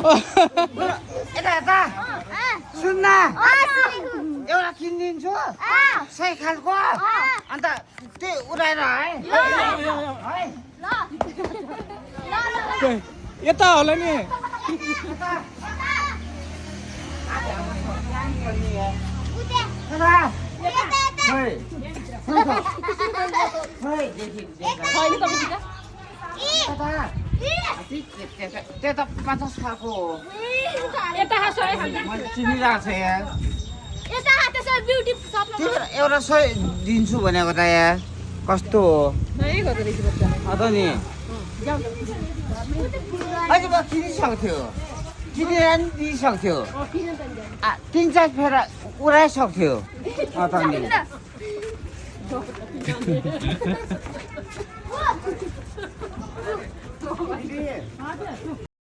यता सुन्न एउटा किनिदिन्छु सही खालको अन्त त्यही उडाएर है यता होला नि त्यो त 50 खालको हो चिनिरहेको छ यहाँ एउटा सय दिन्छु भनेको त यहाँ कस्तो हो अत नि अहिले म किनिसक्थ्यो किनेर नि दिइसक्थ्यो 3-4 फेर उडाइसक्थ्यो अत नि